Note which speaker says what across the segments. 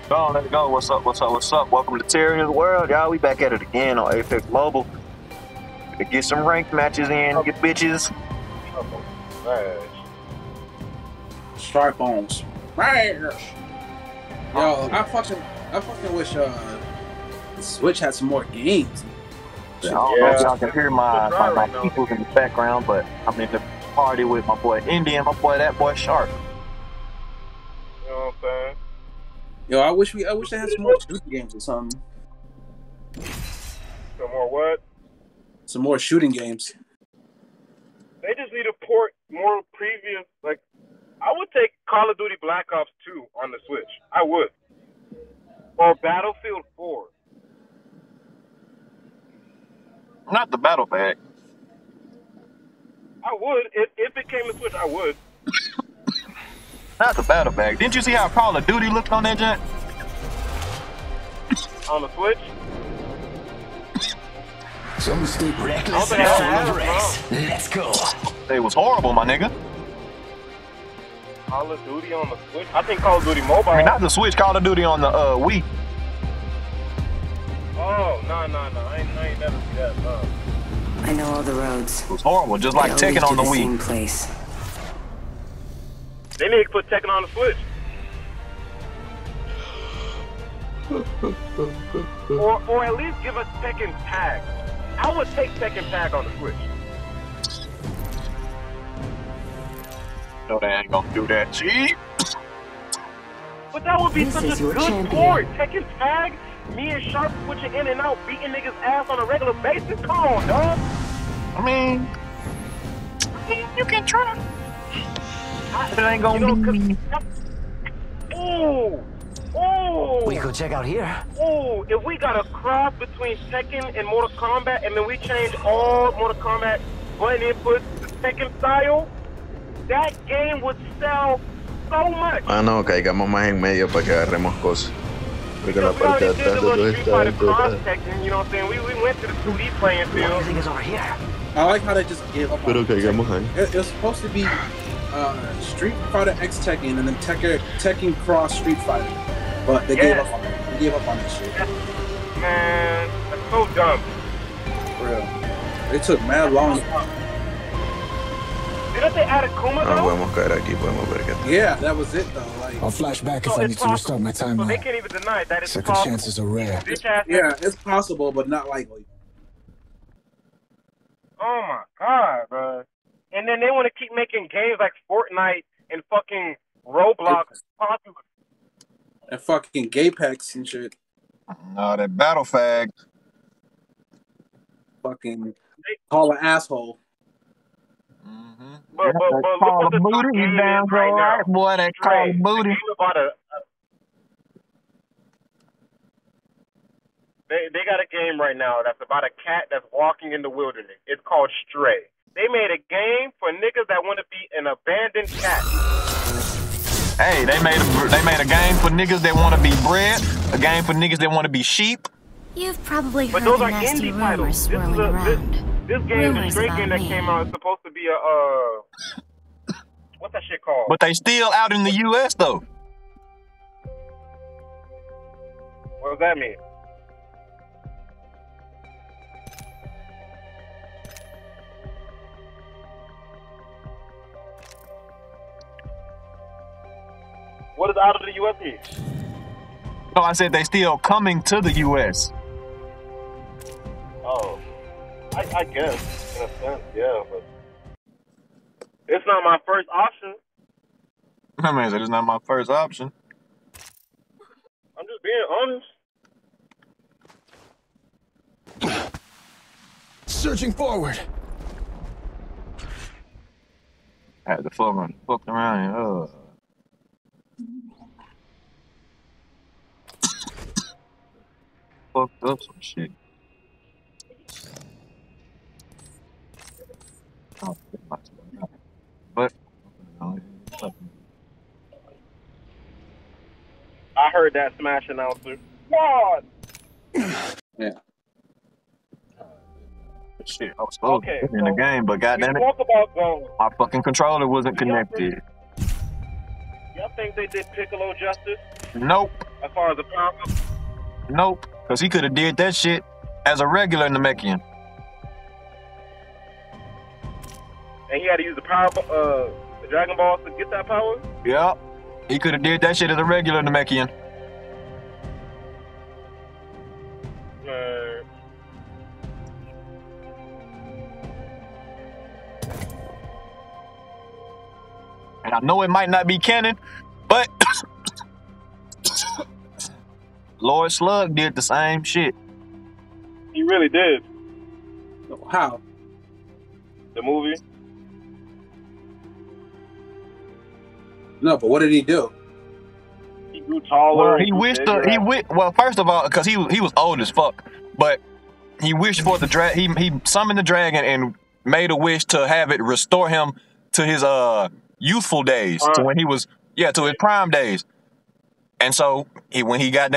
Speaker 1: Go on, let's go. What's up? What's up? What's up? Welcome to Terrier's World, y'all. We back at it again on Apex Mobile. To get some ranked matches in, get bitches.
Speaker 2: Sharp bones. Yo, I fucking wish the Switch had some more games.
Speaker 1: I don't know if y'all can hear my people in the background, but I'm in the party with my boy Indy and my boy that boy Sharp.
Speaker 3: You know what I'm saying?
Speaker 2: Yo, I wish they had some more shooting games or something.
Speaker 3: Some more what?
Speaker 2: Some more shooting games.
Speaker 3: They just need to port more previous, like, I would take Call of Duty Black Ops 2 on the Switch. I would. Or Battlefield 4.
Speaker 1: Not the battle bag.
Speaker 3: I would. If it came to Switch, I would.
Speaker 1: Not the battle bag. Didn't you see how Call of Duty looked on that junk?
Speaker 3: On the Switch?
Speaker 4: Some stay reckless and overrest. Let's go.
Speaker 1: It was horrible, my nigga.
Speaker 3: Call of Duty on the Switch? I think Call of Duty Mobile.
Speaker 1: I mean, not the Switch, Call of Duty on the Wii.
Speaker 3: Oh, no. I ain't never see that, no.
Speaker 5: I know all the roads.
Speaker 1: It was horrible, just like Tekken on the Wii.
Speaker 5: Same place.
Speaker 3: They need to put Tekken on the Switch. or at least give us Tekken Tag. I would take Tekken Tag on the Switch.
Speaker 1: No, they ain't gonna do that. See?
Speaker 3: But that would be such a good sport. Tekken Tag, me and Sharp switching in and out, beating niggas' ass on a regular basis. Come on, dog.
Speaker 1: I mean, you can try. It ain't gonna be.
Speaker 3: Ooh.
Speaker 4: We could check out here.
Speaker 3: Ooh, if we got a cross between Tekken and Mortal Kombat, and then we change all Mortal Kombat button inputs to Tekken style, that game would sell so much.
Speaker 6: Ah, no, caigamos más en medio para que agarremos cosas. Porque la
Speaker 3: We
Speaker 6: parte de
Speaker 3: already did
Speaker 6: atrás
Speaker 3: the
Speaker 6: de todo
Speaker 3: little Street Fighter
Speaker 6: está
Speaker 3: cross Tekken, you know what I'm saying? We went to the 2D playing field.
Speaker 4: Everything is over here.
Speaker 2: I like how they just gave up.
Speaker 6: Pero
Speaker 2: on
Speaker 6: caigamos ahí.
Speaker 2: it was supposed to be Street Fighter X Tekken and then Tekken Cross Street Fighter, but they gave up on it. They gave up on that shit.
Speaker 3: Man, that's so dumb.
Speaker 2: For real. They took mad long.
Speaker 3: Didn't they add a Kuma
Speaker 6: No
Speaker 3: though?
Speaker 6: podemos caer aquí, podemos ver qué tal.
Speaker 2: Yeah, that was it though. Like,
Speaker 7: I'll flash back if
Speaker 3: So
Speaker 7: I
Speaker 3: it's
Speaker 7: need to restart my
Speaker 3: possible. So they
Speaker 7: timeline.
Speaker 3: can't even deny that it's
Speaker 7: Second
Speaker 3: possible.
Speaker 7: chances are rare.
Speaker 3: Bitch ass.
Speaker 2: yeah, it's possible, but not likely.
Speaker 3: Oh my god, bro. And then they want to keep making games like Fortnite and fucking Roblox popular.
Speaker 2: And fucking Gapex and shit.
Speaker 1: No, that battle fag.
Speaker 2: Fucking call an asshole.
Speaker 3: But look what the top game is right now.
Speaker 1: Boy, that Call of Booty.
Speaker 3: They got a game right now that's about a cat that's walking in the wilderness. It's called Stray. They made a game for niggas that want to be an abandoned cat.
Speaker 1: Hey, they made a game for niggas that want to be bred, a game for niggas that want to be sheep.
Speaker 8: You've probably
Speaker 3: But
Speaker 8: heard
Speaker 3: those
Speaker 8: the
Speaker 3: are
Speaker 8: nasty
Speaker 3: indie titles.
Speaker 8: rumors swirling around.
Speaker 3: This game, the
Speaker 8: Rumors
Speaker 3: Stray
Speaker 8: about
Speaker 3: game that
Speaker 8: me.
Speaker 3: came out, is supposed to be a what's that shit called?
Speaker 1: But they still out in the U.S. though.
Speaker 3: What does that mean? What does out of the U.S. mean?
Speaker 1: No, I said they still coming to the U.S.
Speaker 3: Oh, I guess in a sense, yeah, but it's not my first option.
Speaker 1: I mean, it's not my first option.
Speaker 3: I'm just being honest.
Speaker 7: Searching forward.
Speaker 1: I had to fuck around and fucked up some shit. But
Speaker 3: I heard that smash announcer. What?
Speaker 2: Yeah.
Speaker 1: shit, I was supposed
Speaker 3: Okay,
Speaker 1: to be in the game, but goddamn it,
Speaker 3: talk about goals.
Speaker 1: my fucking controller wasn't connected.
Speaker 3: Y'all think they did Piccolo justice?
Speaker 1: Nope.
Speaker 3: Aside far as the power up?
Speaker 1: Nope, because he could have did that shit as a regular Namekian.
Speaker 3: And he had to use the power, the Dragon Balls to get that power?
Speaker 1: Yep. He could have did that shit as a regular Namekian. And I know it might not be canon, but Lord Slug did the same shit.
Speaker 3: He really did.
Speaker 2: How?
Speaker 3: The movie?
Speaker 2: No, but what did he do?
Speaker 3: He grew taller.
Speaker 1: Well, he wished. Well, first of all, because he was old as fuck, but he wished for the he summoned the dragon and made a wish to have it restore him to his youthful days, to when he was to his prime days. And so when he got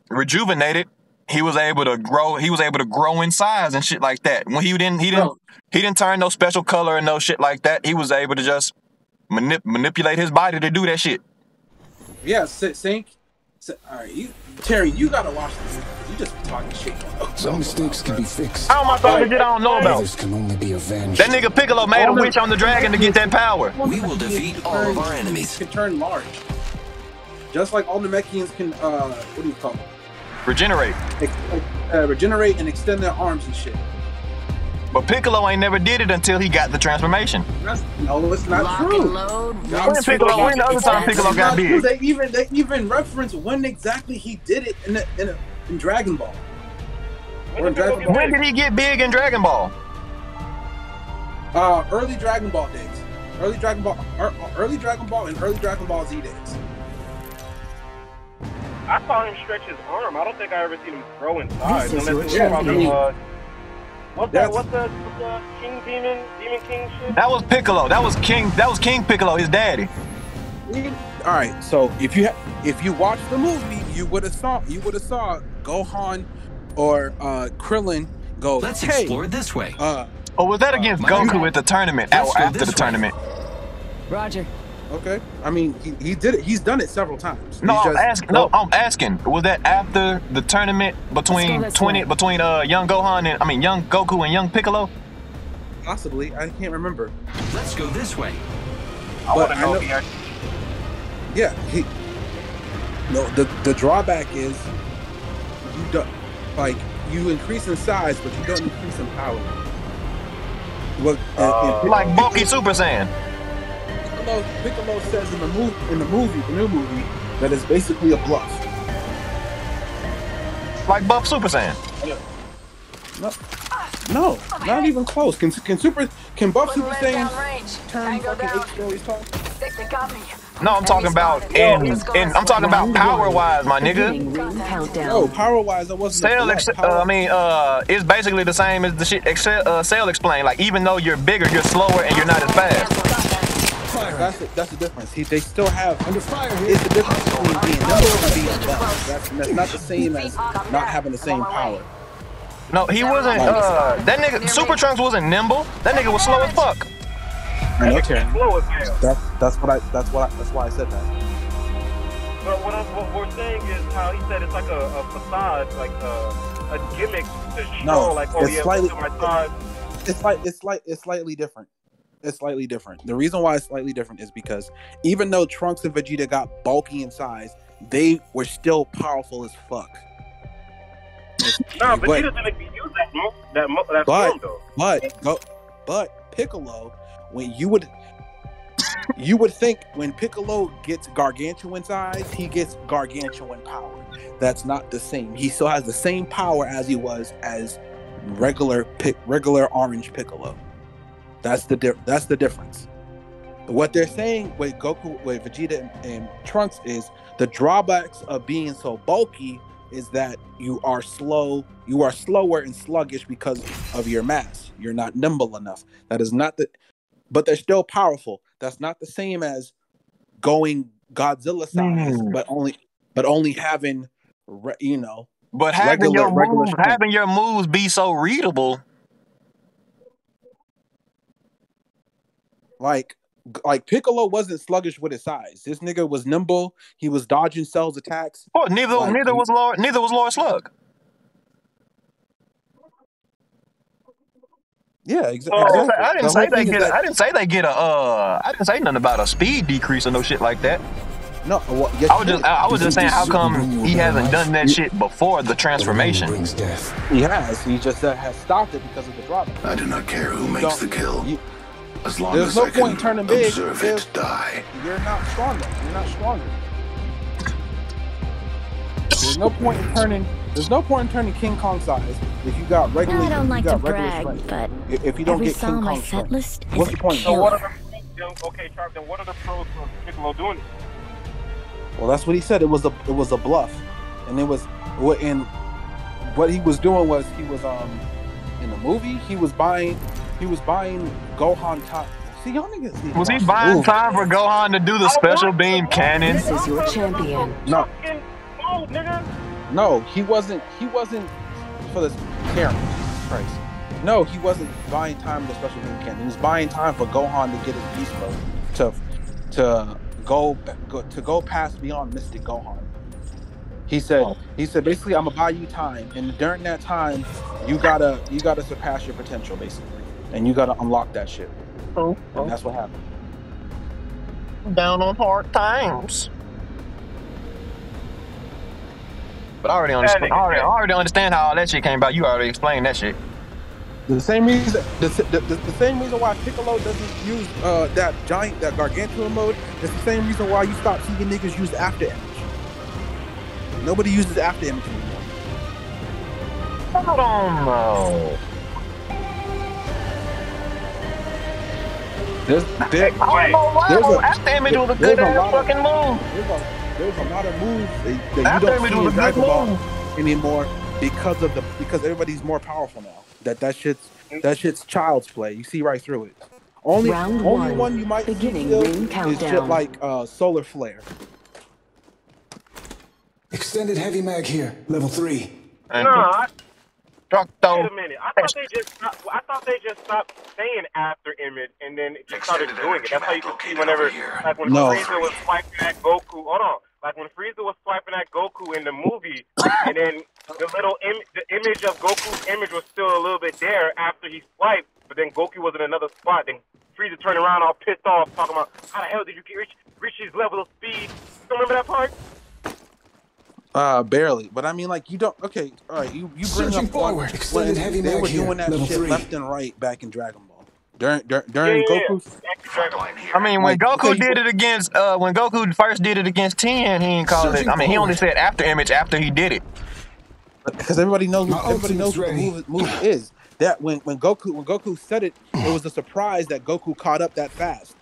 Speaker 1: rejuvenated, he was able to grow. He was able to grow in size and shit like that. When he didn't turn no special color and no shit like that. He was able to just manipulate his body to do that shit.
Speaker 2: Yeah, Sync. All right, Terry, you gotta watch this. You just be talking shit.
Speaker 7: Some mistakes can be fixed.
Speaker 1: How am I talking shit I don't know about?
Speaker 7: Others can only be avenged.
Speaker 1: That nigga Piccolo made a wish on the dragon to get that power.
Speaker 4: We will defeat all of our enemies.
Speaker 2: Can turn large, just like all the Namekians can. What do you call it?
Speaker 1: Regenerate.
Speaker 2: Regenerate and extend their arms and shit.
Speaker 1: But Piccolo ain't never did it until he got the transformation.
Speaker 2: No, it's not true.
Speaker 1: When the other time Piccolo got big?
Speaker 2: They even reference when exactly he did it in Dragon Ball.
Speaker 1: When did he get big in Dragon Ball?
Speaker 2: Early Dragon Ball days. Early Dragon Ball and early Dragon Ball Z days.
Speaker 3: I saw him stretch his arm. I don't think I ever seen him grow in size.
Speaker 5: This is
Speaker 3: Unless
Speaker 5: your
Speaker 3: it was
Speaker 5: champion.
Speaker 3: What's the King Demon King shit?
Speaker 1: That was Piccolo. That was King Piccolo, his daddy.
Speaker 2: All right, so if you watched the movie, you would have saw Gohan or Krillin go.
Speaker 4: Let's explore this way.
Speaker 1: Or was that against Goku at the tournament? Or after the tournament?
Speaker 5: Roger.
Speaker 2: Okay, I mean he did it. He's done it several times.
Speaker 1: No, I'm asking. Was that after the tournament between young Goku and young Piccolo?
Speaker 2: Possibly, I can't remember.
Speaker 4: Let's go this way.
Speaker 2: Yeah, the drawback is you increase in size, but you don't increase in power.
Speaker 1: Like bulky Super Saiyan.
Speaker 2: Piccolo says in the new movie, that it's basically a bluff.
Speaker 1: Like buff Super Saiyan.
Speaker 2: No, not even close. Can buff Super Saiyan turn fucking 8 stories tall?
Speaker 1: No, I'm talking about I'm talking about power wise, my nigga.
Speaker 2: No, power wise, I wasn't.
Speaker 1: It's basically the same as the shit Cell explained. Like even though you're bigger, you're slower and you're not as fast.
Speaker 2: That's the difference. They still have under fire. It's the difference between being nimble and being buff. That's not the same as not having the same power.
Speaker 1: No, he wasn't. That nigga Super Trunks wasn't nimble. That nigga was slow as fuck.
Speaker 2: I know, Karen. That's why I said that.
Speaker 3: But what we're saying is how he said it's like a facade, like a gimmick to show,
Speaker 2: it's slightly different. It's slightly different. The reason why it's slightly different is because even though Trunks and Vegeta got bulky in size, they were still powerful as fuck.
Speaker 3: No, Vegeta didn't use that form though.
Speaker 2: But Piccolo, when you would think when Piccolo gets gargantuan size, he gets gargantuan power. That's not the same. He still has the same power as he was as regular orange Piccolo. That's the difference. What they're saying with Goku, with Vegeta and Trunks is the drawbacks of being so bulky is that you are slower and sluggish because of your mass. You're not nimble enough. That is not but they're still powerful. That's not the same as going Godzilla size, but only having
Speaker 1: But having your moves be so readable.
Speaker 2: Like Like Piccolo wasn't sluggish with his size. This nigga was nimble. He was dodging Cell's attacks.
Speaker 1: Oh, neither was Lord Slug.
Speaker 2: Yeah, exactly.
Speaker 1: I didn't say they get. I didn't say they get a. I didn't say nothing about a speed decrease or no shit like that.
Speaker 2: No, well, yes,
Speaker 1: I was just saying, how come he hasn't done that shit before the transformation?
Speaker 2: He has. He just has stopped it because of the drawback.
Speaker 4: I do not care who makes the kill. As long
Speaker 2: There's
Speaker 4: as
Speaker 2: no
Speaker 4: I
Speaker 2: point in
Speaker 4: can
Speaker 2: turning big
Speaker 4: observe it die.
Speaker 2: You're not stronger. You're not stronger. There's no point in turning. There's no point in turning King Kong size if you got regular.
Speaker 8: I don't like to brag,
Speaker 2: strength.
Speaker 8: but
Speaker 2: if you don't
Speaker 8: every
Speaker 2: get
Speaker 8: song
Speaker 2: King
Speaker 8: on
Speaker 2: Kong
Speaker 8: my set
Speaker 2: strength,
Speaker 8: list is
Speaker 2: what's
Speaker 8: a
Speaker 2: the point?
Speaker 3: So what
Speaker 8: killer.
Speaker 3: are the okay, Charles? Then what are the pros for Piccolo doing it?
Speaker 2: Well, that's what he said. It was a bluff, and it was what he was doing was he was in the movie he was buying Gohan time. See, y'all niggas.
Speaker 1: Was he buying time for Gohan to do the special beam cannon?
Speaker 5: This is your champion.
Speaker 2: No,
Speaker 3: Oh, nigga.
Speaker 2: no, he wasn't for the camera. Jesus Christ. No, he wasn't buying time for the special beam cannon. He was buying time for Gohan to get his beast mode to go past beyond Mystic Gohan. He said basically I'm gonna buy you time, and during that time you gotta surpass your potential basically, and you gotta unlock that shit. And that's what happened.
Speaker 1: Down on hard times. But I already understand. I already understand how all that shit came about. You already explained that shit.
Speaker 2: The same reason why Piccolo doesn't use that gargantuan mode is the same reason why you stop seeing niggas use after image. Nobody uses after image anymore.
Speaker 1: I don't know. After image was a good ass fucking move.
Speaker 2: There's a lot of moves that you don't see in Dragon Ball anymore because everybody's more powerful now. That shit's child's play. You see right through it. Only one you might
Speaker 5: beginning
Speaker 2: feel
Speaker 5: ring
Speaker 2: is
Speaker 5: countdown.
Speaker 2: shit like Solar Flare.
Speaker 7: Extended heavy mag here, level 3.
Speaker 3: Nah.
Speaker 1: Wait
Speaker 3: Wait a minute. I thought they just stopped saying after image and then just started doing it. That's how you can see whenever, like when Frieza was swiping at Goku. Hold on. Like when Frieza was swiping at Goku in the movie, and then the image of Goku's image was still a little bit there after he swiped, but then Goku was in another spot. Then Frieza turned around all pissed off, talking about how the hell did you reach his level of speed? You remember that part?
Speaker 2: Barely, but I mean, like you don't. Okay, all right. You bring
Speaker 7: Searching
Speaker 2: up
Speaker 7: forward. Extended heavy
Speaker 2: they
Speaker 7: mag
Speaker 2: were
Speaker 7: here,
Speaker 2: doing that
Speaker 7: level
Speaker 2: shit
Speaker 7: 3.
Speaker 2: left and right back in Dragon Ball during Goku's.
Speaker 1: I mean, when
Speaker 2: Like,
Speaker 1: Goku
Speaker 2: okay,
Speaker 1: did it against, when Goku first did it against Tien, he didn't call it. I mean, he only said after image after he did it.
Speaker 2: Because everybody knows what
Speaker 7: ultimate's
Speaker 2: the move is. That when Goku said it, it was a surprise that Goku caught up that fast.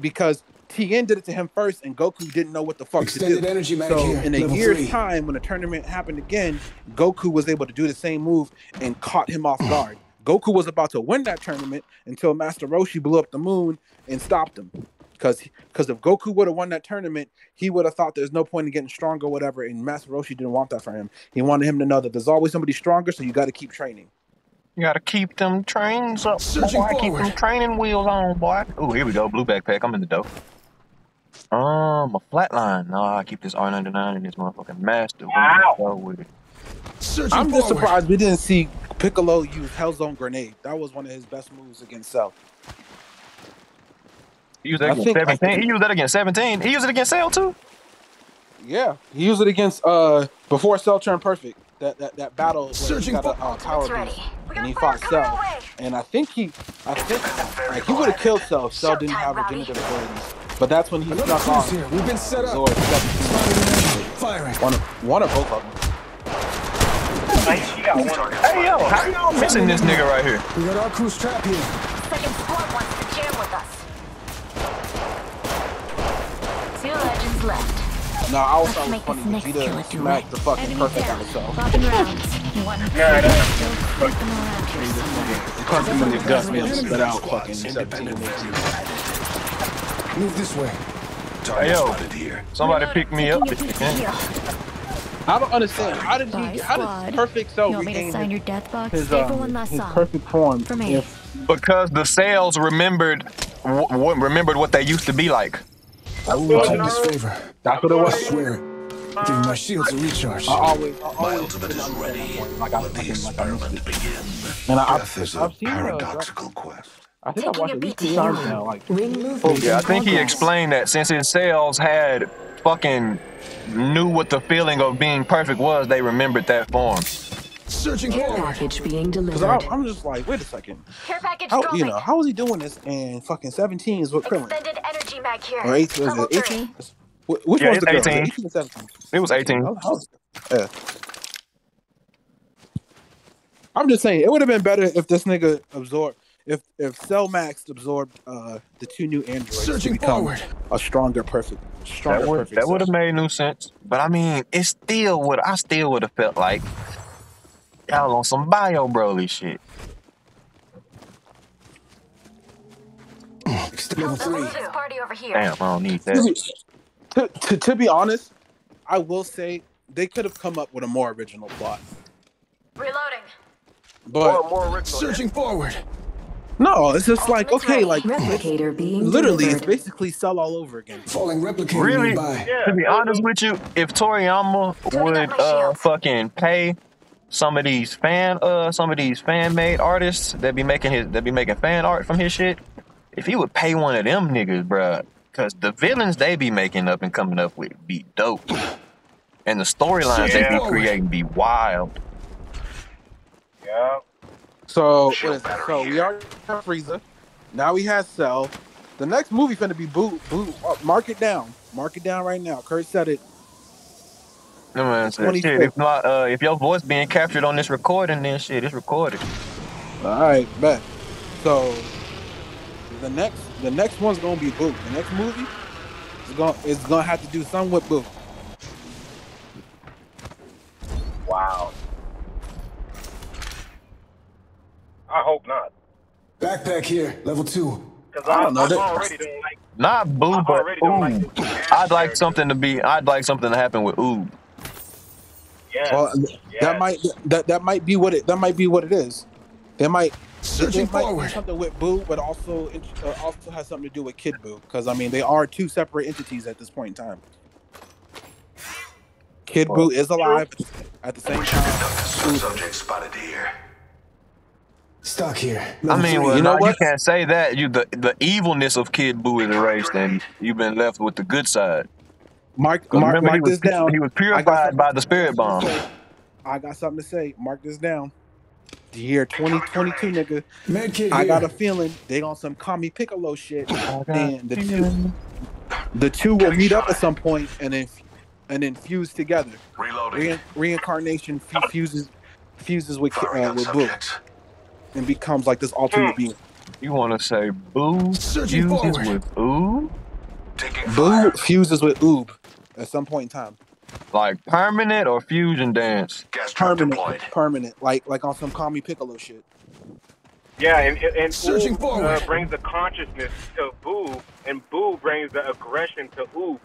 Speaker 2: Because Tien did it to him first, and Goku didn't know what the fuck
Speaker 7: Extended
Speaker 2: to do.
Speaker 7: energy mag
Speaker 2: So
Speaker 7: here,
Speaker 2: in a
Speaker 7: level
Speaker 2: year's
Speaker 7: 3.
Speaker 2: time, when the tournament happened again, Goku was able to do the same move and caught him off guard. Goku was about to win that tournament until Master Roshi blew up the moon and stopped him. Because if Goku would have won that tournament, he would have thought there's no point in getting stronger or whatever, and Master Roshi didn't want that for him. He wanted him to know that there's always somebody stronger, so you got to keep training.
Speaker 1: You gotta keep them trains up,
Speaker 7: Searching
Speaker 1: boy. Keep
Speaker 7: forward.
Speaker 1: them training wheels on, boy. Oh, here we go. Blue backpack. I'm in the dough. A flatline. No, I keep this R99 in this motherfucking master.
Speaker 3: Wow.
Speaker 1: With it.
Speaker 7: Searching
Speaker 2: I'm just
Speaker 7: forward.
Speaker 2: surprised we didn't see Piccolo use Hellzone Grenade. That was one of his best moves against Cell.
Speaker 1: He used that against 17. He used that against 17. He used it against Cell too.
Speaker 2: Yeah, he used it against before Cell turned perfect. That battle where he
Speaker 7: Searching
Speaker 2: got a power boost and he fought Cell. And I think he would have killed Cell if Cell didn't have regenerative abilities. But that's when he snuck off.
Speaker 7: Here. We've been set up.
Speaker 2: Zord 17.
Speaker 7: Firing.
Speaker 2: One or both of them.
Speaker 1: Hey yo, how y'all missing this nigga right here?
Speaker 7: We got our crew's trap here.
Speaker 8: Second squad wants to jam with us. 2 legends left.
Speaker 2: No, I always
Speaker 8: Let's
Speaker 2: thought it was
Speaker 8: make
Speaker 2: funny.
Speaker 8: this next killer
Speaker 2: Vegeta
Speaker 8: do
Speaker 2: smacked
Speaker 8: it.
Speaker 2: the fucking
Speaker 8: Enemy
Speaker 2: perfect
Speaker 8: down.
Speaker 2: out of Cell.
Speaker 8: Popping rounds. You want to flip them around here somewhere.
Speaker 2: The perfect when it got me spit out fucking 17
Speaker 7: Move this way.
Speaker 1: Hey yo, somebody pick me up.
Speaker 2: I don't understand. How did Perfect Cell
Speaker 8: You want me to
Speaker 2: regain
Speaker 8: sign your death box?
Speaker 2: his
Speaker 8: Stay for one last song.
Speaker 2: perfect form?
Speaker 8: For me.
Speaker 1: Because the cells remembered remembered what they used to be like.
Speaker 7: I will return this favor.
Speaker 2: That's what it
Speaker 7: I
Speaker 2: was.
Speaker 7: swear it. Giving my shields a recharge.
Speaker 2: I always didn't understand that point. Like I missed it. And I've seen
Speaker 4: quest.
Speaker 2: I think I watched at least 2 times now. Like,
Speaker 5: Ring movement
Speaker 1: Yeah, I
Speaker 5: in
Speaker 1: think he
Speaker 5: progress.
Speaker 1: explained that since his cells had fucking knew what the feeling of being perfect was, they remembered that form.
Speaker 7: Searching
Speaker 5: Care
Speaker 7: forward.
Speaker 5: package being
Speaker 2: because
Speaker 5: delivered.
Speaker 2: I'm just like, wait a second.
Speaker 8: Care package
Speaker 2: How
Speaker 8: dropping.
Speaker 2: how is he doing this? And fucking 17 is what Krillin.
Speaker 8: Extended energy mag here.
Speaker 2: Or 18? Was
Speaker 8: Level
Speaker 2: it
Speaker 8: 3.
Speaker 2: 18? Which
Speaker 1: Yeah,
Speaker 2: one's the
Speaker 1: it's
Speaker 2: girl?
Speaker 1: 18.
Speaker 2: 18 or 17?
Speaker 1: It was 18.
Speaker 2: Yeah. I'm just saying, it would have been better if this nigga absorbed, if Cell Max absorbed the 2 new androids to
Speaker 7: Searching
Speaker 2: become
Speaker 7: forward.
Speaker 2: a stronger perfect
Speaker 1: That would
Speaker 2: Cell.
Speaker 1: have made no sense. But I mean, I still would have felt like y'all on some Bio Broly shit.
Speaker 7: Level 3.
Speaker 8: Level 2. Party over here.
Speaker 1: Damn, I don't need that.
Speaker 2: To be honest, I will say they could have come up with a more original plot.
Speaker 8: Reloading.
Speaker 2: But
Speaker 3: More original.
Speaker 7: Searching forward.
Speaker 2: no, it's just like, okay, like
Speaker 5: Replicator being
Speaker 2: literally it's
Speaker 5: delivered.
Speaker 2: basically Cell all over again.
Speaker 7: Falling replicator
Speaker 1: Really?
Speaker 7: nearby.
Speaker 3: Yeah.
Speaker 1: To be honest with you, if Toriyama would fucking pay some of these fan made artists that be making fan art from his shit, if he would pay one of them niggas, bruh, cause the villains they be making up and coming up with be dope. And the storylines they be creating be wild.
Speaker 3: Yeah.
Speaker 2: So what is it? So we already have Frieza. Now we have Cell. The next movie finna be Boo. Mark it down. Mark it down right now. Kurt said it.
Speaker 1: No man said, shit,
Speaker 2: 25th.
Speaker 1: if not, if your voice being captured on this recording, then shit, it's recorded.
Speaker 2: All right, bet. So the next one's gonna be Boo. The next movie is gonna have to do something with Boo.
Speaker 3: Wow. I hope not.
Speaker 7: Backpack here. Level 2.
Speaker 3: Because
Speaker 2: I don't know.
Speaker 3: I already don't like.
Speaker 1: Not Boo,
Speaker 3: I
Speaker 1: but
Speaker 3: already don't like
Speaker 1: Oob.
Speaker 3: this
Speaker 1: I'd like something to happen with Oob.
Speaker 3: Yeah.
Speaker 2: Well, that might be what it is. They might.
Speaker 7: Searching
Speaker 2: It might be
Speaker 7: forward.
Speaker 2: something with Boo, but also has something to do with Kid Boo, because I mean they are 2 separate entities at this point in time. Kid Boo is alive at the same time.
Speaker 4: Subject spotted here.
Speaker 7: Stock here.
Speaker 1: I
Speaker 7: Level
Speaker 1: mean,
Speaker 7: 3.
Speaker 1: well,
Speaker 2: You know
Speaker 1: you
Speaker 2: what?
Speaker 1: can't say that. The evilness of Kid Boo is erased, and you've been left with the good side.
Speaker 2: Mark
Speaker 1: Remember, he
Speaker 2: this down.
Speaker 1: He was
Speaker 2: I got
Speaker 1: purified
Speaker 2: something-
Speaker 1: by the spirit bomb.
Speaker 2: I got something to say. Mark this down. The year 2022, nigga.
Speaker 7: Medkit
Speaker 2: I
Speaker 7: here.
Speaker 2: got a feeling they on some Kami Piccolo shit, and the two will meet up at some point, and then fuse together.
Speaker 4: Reloading.
Speaker 2: Reincarnation fuses with Boo and becomes like this alternate being.
Speaker 1: You want to say Boo
Speaker 7: Searching
Speaker 1: fuses
Speaker 7: forward.
Speaker 1: with Oob?
Speaker 4: Taking
Speaker 2: Boo
Speaker 4: fire.
Speaker 2: fuses with Oob at some point in time.
Speaker 1: Like permanent or fusion dance?
Speaker 4: Gas trap deployed.
Speaker 2: Permanent, like on some Kami Piccolo shit.
Speaker 3: Yeah, and
Speaker 7: Searching
Speaker 3: Oob
Speaker 7: forward.
Speaker 3: brings the consciousness to Boo, and Boo brings the aggression to Oob.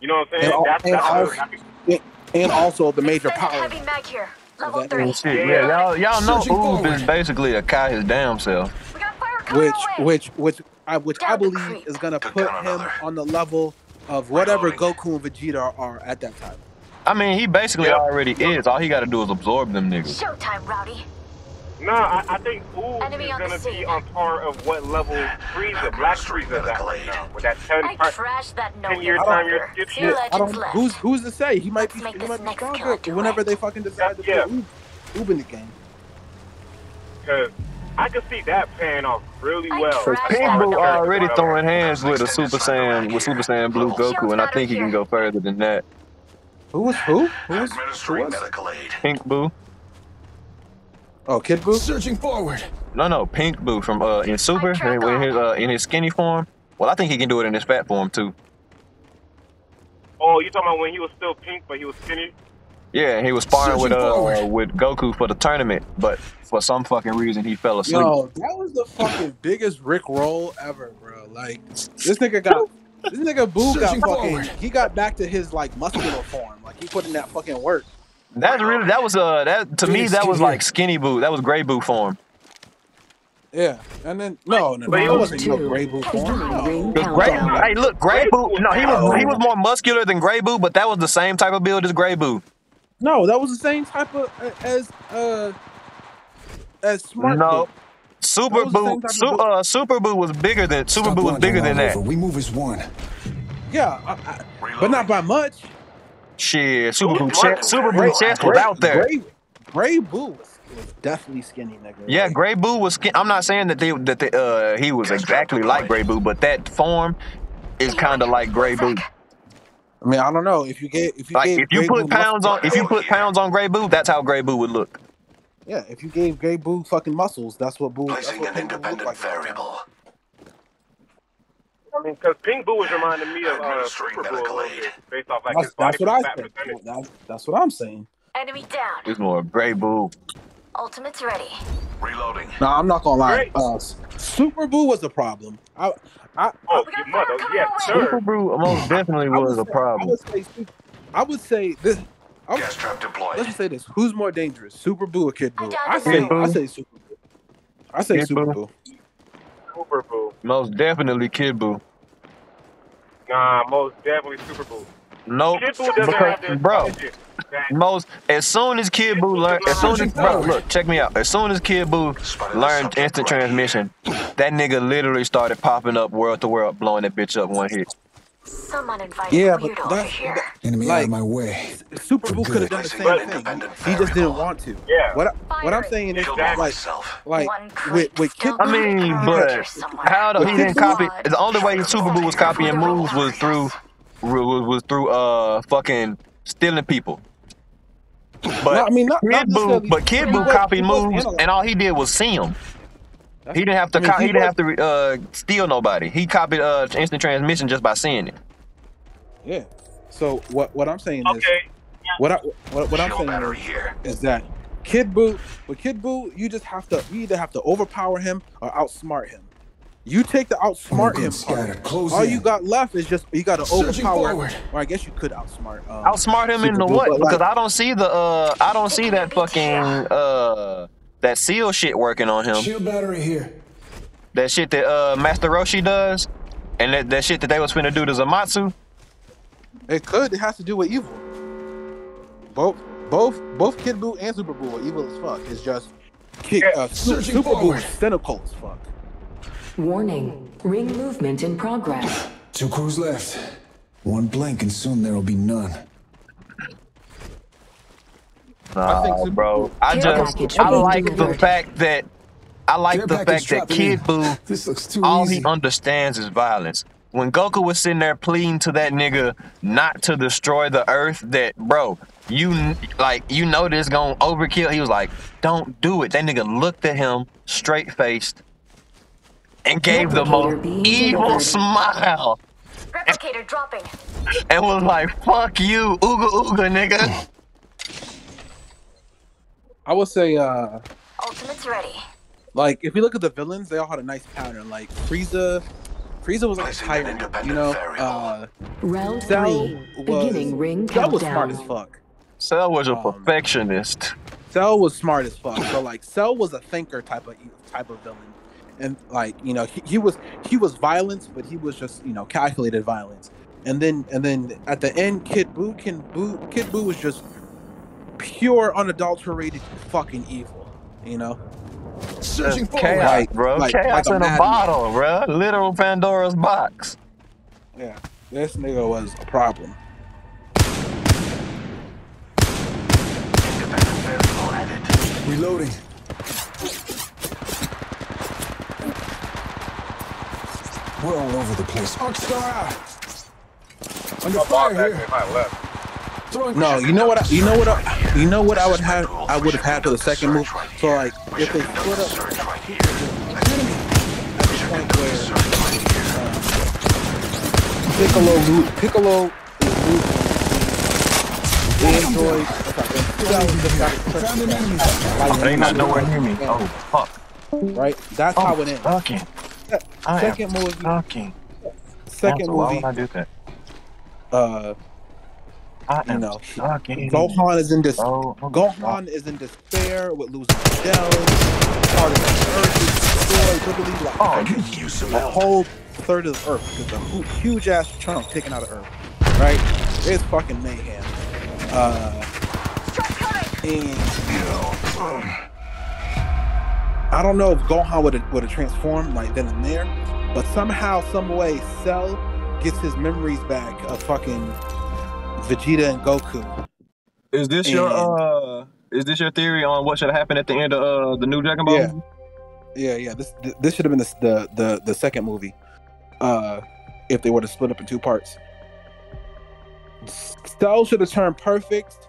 Speaker 3: You know what I'm saying?
Speaker 2: And also the major
Speaker 8: Extended
Speaker 2: power.
Speaker 8: heavy mag here. Level
Speaker 2: That
Speaker 8: 3.
Speaker 1: Shit, yeah, y'all know
Speaker 7: Searching
Speaker 1: Oob
Speaker 7: forward.
Speaker 1: is basically a Kai his damn self.
Speaker 8: We got fire coming our way.
Speaker 2: which I
Speaker 8: Down the
Speaker 2: believe
Speaker 8: creek.
Speaker 2: is gonna
Speaker 4: Took
Speaker 2: put
Speaker 4: down
Speaker 2: him
Speaker 4: another.
Speaker 2: on the level of whatever
Speaker 4: Reloading.
Speaker 2: Goku and Vegeta are at that time.
Speaker 1: I mean, he basically
Speaker 3: Yep.
Speaker 1: already is. All he got to do is absorb them niggas.
Speaker 8: Showtime, Rowdy.
Speaker 3: No, I think Oob
Speaker 8: Enemy
Speaker 3: is
Speaker 8: on the
Speaker 3: going to be
Speaker 8: scene.
Speaker 3: on par of what level Frieza, Black Frieza is at right now. With that 10
Speaker 8: I trashed that no
Speaker 3: 10-year
Speaker 8: hit
Speaker 3: time you're
Speaker 8: marker.
Speaker 3: skipping.
Speaker 8: 2 legends left.
Speaker 2: Who's to say? He might
Speaker 8: Let's make
Speaker 2: be
Speaker 8: this next
Speaker 2: stronger
Speaker 8: character
Speaker 2: whenever
Speaker 8: right.
Speaker 2: they fucking decide to
Speaker 3: Yeah.
Speaker 2: put Oob in the game.
Speaker 3: Because I could see that paying off really
Speaker 8: I
Speaker 3: well.
Speaker 8: trashed
Speaker 1: Pink
Speaker 8: that
Speaker 1: Boo
Speaker 8: no
Speaker 1: already
Speaker 8: hit
Speaker 1: throwing hands with Super Saiyan Blue Goku, and I think he can go further than that.
Speaker 2: Who was who? Who was?
Speaker 4: Administering medical aid.
Speaker 1: Pink Boo?
Speaker 2: Oh, Kid Boo.
Speaker 7: Searching forward.
Speaker 1: No, Pink Boo from in Super
Speaker 8: track
Speaker 1: in his skinny form. Well, I think he can do it in his fat form too.
Speaker 3: Oh, you talking about when he was still pink, but he was skinny?
Speaker 1: Yeah, and he was sparring
Speaker 7: Searching forward.
Speaker 1: with Goku for the tournament, but for some fucking reason he fell asleep.
Speaker 2: Yo, that was the fucking biggest Rick roll ever, bro. Like this nigga Boo got
Speaker 7: Searching
Speaker 2: fucking.
Speaker 7: forward.
Speaker 2: He got back to his like muscular form. Like he put in that fucking work.
Speaker 1: That was to me that was
Speaker 7: skinny.
Speaker 1: like skinny Boo. That was Gray Boo form.
Speaker 2: Yeah, and then no,
Speaker 3: But he
Speaker 2: it
Speaker 3: was-
Speaker 2: wasn't no Grey Boo form. No.
Speaker 1: Because hey, look, Grey Boo. No, he was more muscular than Grey Boo, but that was the same type of build as Grey Boo.
Speaker 2: No, that was the same type of as Smart
Speaker 1: No,
Speaker 2: Boo.
Speaker 1: Super
Speaker 2: was the
Speaker 1: Boo.
Speaker 2: same type of build.
Speaker 1: Super Boo was bigger than
Speaker 7: Stop wandering all over. We move as one.
Speaker 2: Yeah, but not by much.
Speaker 1: Shit, Super Boo chest was out there.
Speaker 2: Grey Boo was definitely skinny, nigga.
Speaker 1: Yeah,
Speaker 2: Like,
Speaker 1: Grey Boo was skinny. I'm not saying that he was exactly like Grey Boo, but that form is kind of like Grey Boo.
Speaker 2: I mean, I don't know if you
Speaker 1: put pounds on Grey Boo, that's how Grey Boo would look.
Speaker 2: Yeah, if you gave Grey Boo fucking muscles, that's what Boo.
Speaker 4: Placing an independent variable.
Speaker 3: I mean, because Pink Boo was reminding me of Super Boo a little bit, based off like his body
Speaker 2: That's what I
Speaker 3: fat
Speaker 2: said.
Speaker 3: percentage.
Speaker 2: That's what I'm saying.
Speaker 5: Enemy down.
Speaker 1: It's more Grey Boo.
Speaker 5: Ultimate's ready.
Speaker 4: Reloading.
Speaker 2: No, I'm not gonna lie.
Speaker 3: Great.
Speaker 2: Super Boo was a problem.
Speaker 3: Oh, your mother, yes,
Speaker 1: Super
Speaker 3: sir.
Speaker 1: Boo most definitely was a problem.
Speaker 2: I would say this.
Speaker 4: Gas trap deployed.
Speaker 2: Let's just say this: who's more dangerous, Super Boo or Kid Boo? I
Speaker 1: Kid Boo.
Speaker 2: say Super Boo. I say
Speaker 1: Kid
Speaker 2: Super
Speaker 1: Boo.
Speaker 2: Boo.
Speaker 3: Super Boo.
Speaker 1: Most definitely Kid Boo.
Speaker 3: Nah, most definitely Super Boo.
Speaker 1: Nope.
Speaker 3: Kid Boo doesn't have this
Speaker 1: Bro,
Speaker 3: shit.
Speaker 1: as soon as Kid Boo learned, look, check me out. As soon as Kid Boo learned instant transmission, that nigga literally started popping up world to world, blowing that bitch up one hit.
Speaker 5: Someone invited
Speaker 2: Yeah, but
Speaker 5: weirdo over here.
Speaker 7: Enemy out of my way.
Speaker 2: Super Boo could have done the same thing. He just didn't want to.
Speaker 3: Yeah.
Speaker 2: What I'm saying is like with Kid
Speaker 1: I
Speaker 2: Boo.
Speaker 1: mean, but how he didn't copy? The only way Super Boo was copying moves was through fucking stealing people. But Kid Boo copied moves, and all he did was see them. He didn't have to steal nobody. He copied instant transmission just by seeing it.
Speaker 2: Yeah. So what I'm saying is what I'm saying is that Kid Boo, you just you either have to overpower him or outsmart him. You take the outsmart him part. All you got left is just you got to overpower. Or I guess you could outsmart.
Speaker 1: Outsmart him into what? Because I don't see that fucking that seal shit working on him.
Speaker 7: Shield battery here.
Speaker 1: That shit that Master Roshi does, and that shit that they was finna do to Zamatsu.
Speaker 2: It could. It has to do with evil. Both Kid Boo and Super Boo are evil as fuck. It's just Super Boo is cynical as fuck.
Speaker 9: Warning. Ring movement in progress.
Speaker 7: 2 crews left. One blink and soon there will be none.
Speaker 1: Bro. I like the fact that Kid Boo, all he understands is violence. When Goku was sitting there pleading to that nigga not to destroy the earth, that bro, you know this gonna overkill. He was like, don't do it. That nigga looked at him straight faced and gave the most evil smile.
Speaker 5: Replicator dropping.
Speaker 1: And was like, fuck you, ooga ooga, nigga.
Speaker 2: I would say
Speaker 5: Ultimate's ready.
Speaker 2: like if you look at the villains, they all had a nice pattern. Like Frieza was like a tyrant, you know.
Speaker 9: Round
Speaker 2: Cell
Speaker 9: 3. Beginning ring
Speaker 2: Cell was smart
Speaker 9: countdown.
Speaker 2: as fuck.
Speaker 1: Cell was a perfectionist.
Speaker 2: Cell was smart as fuck. So like Cell was a thinker type of villain. And like, you know, he was violence, but he was just, you know, calculated violence. And then at the end, Kid Boo was just pure unadulterated fucking evil, you know?
Speaker 7: Searching for
Speaker 1: chaos, bro. Chaos in a bottle, bro. Literal Pandora's box.
Speaker 2: Yeah, this nigga was a problem.
Speaker 7: Reloading. We're all over the place. Arcstar out. Under fire here.
Speaker 2: No, you know what I would have had for the second move. So like if they split up at the point where Piccolo is losing, Android.
Speaker 7: Found an enemy.
Speaker 1: They not nowhere near me. Oh fuck.
Speaker 2: Right, that's how it ends.
Speaker 1: Fucking.
Speaker 2: Second movie.
Speaker 1: Fucking.
Speaker 2: Second
Speaker 1: Why
Speaker 2: movie.
Speaker 1: would I do that?
Speaker 2: You know, Gohan is in Gohan is in despair with losing Cell. Part of the Earth destroy literally like
Speaker 1: Oh,
Speaker 2: a whole third of the Earth. It's a huge ass chunk taken out of Earth, right? It's fucking mayhem. And I don't know if Gohan would have transformed like then and there, but somehow, some way, Cell gets his memories back of fucking Vegeta and Goku.
Speaker 1: Is this your theory on what should have happened at the end of the new Dragon Ball?
Speaker 2: Yeah. Yeah. This should have been the second movie, if they were to split up in 2 parts. Cell should have turned perfect.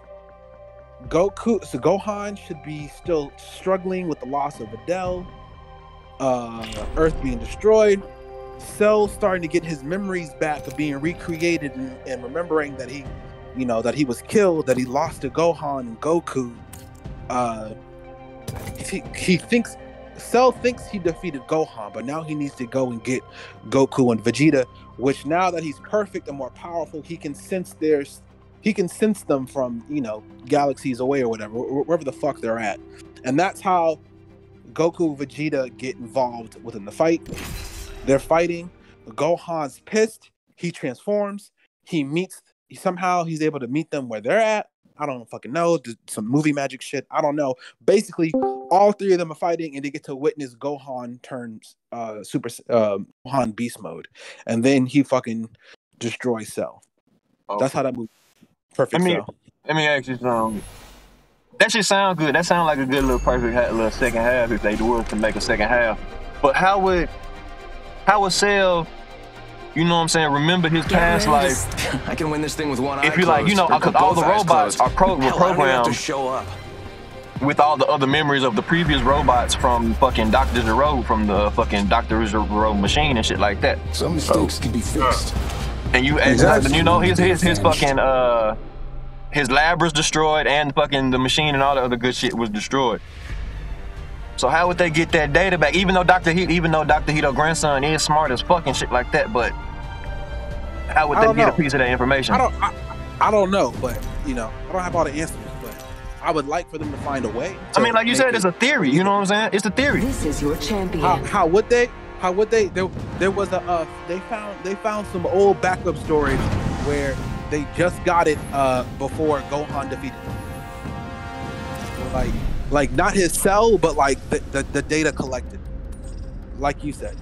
Speaker 2: Gohan should be still struggling with the loss of Videl. Earth being destroyed. Cell starting to get his memories back of being recreated and remembering that he was killed, that he lost to Gohan and Goku. Cell thinks he defeated Gohan, but now he needs to go and get Goku and Vegeta, which now that he's perfect and more powerful, he can sense them from, galaxies away or whatever, wherever the fuck they're at. And that's how Goku and Vegeta get involved within the fight. They're fighting. Gohan's pissed. He transforms. Somehow he's able to meet them where they're at. I don't fucking know. Some movie magic shit. I don't know. Basically, all 3 of them are fighting, and they get to witness Gohan turn Super Gohan Beast Mode, and then he fucking destroys Cell. Oh. That's how that movie. Perfect.
Speaker 1: Let me ask you something. That shit sound good. That sound like a good little perfect little second half if they were to make a second half. But how would Cell, remember his past life?
Speaker 4: I can win this thing with one eye.
Speaker 1: If you because all the robots were programmed
Speaker 4: to show up
Speaker 1: with all the other memories of the previous robots from fucking Dr. Zero, from the fucking Dr. Zero machine and shit like that.
Speaker 7: Some mistakes can be fixed.
Speaker 1: And his fucking his lab was destroyed, and fucking the machine and all the other good shit was destroyed. So how would they get that data back? Even though Dr. Hito's grandson is smart as fucking shit like that, but how would they get a piece of that information?
Speaker 2: I don't know, but I don't have all the answers, but I would like for them to find a way.
Speaker 1: Like you said, it's a theory. You know what I'm saying? It's a theory.
Speaker 9: This is your champion.
Speaker 2: How would they? There was they found some old backup stories where they just got it before Gohan defeated them. Like not his cell, but like the data collected. Like you said.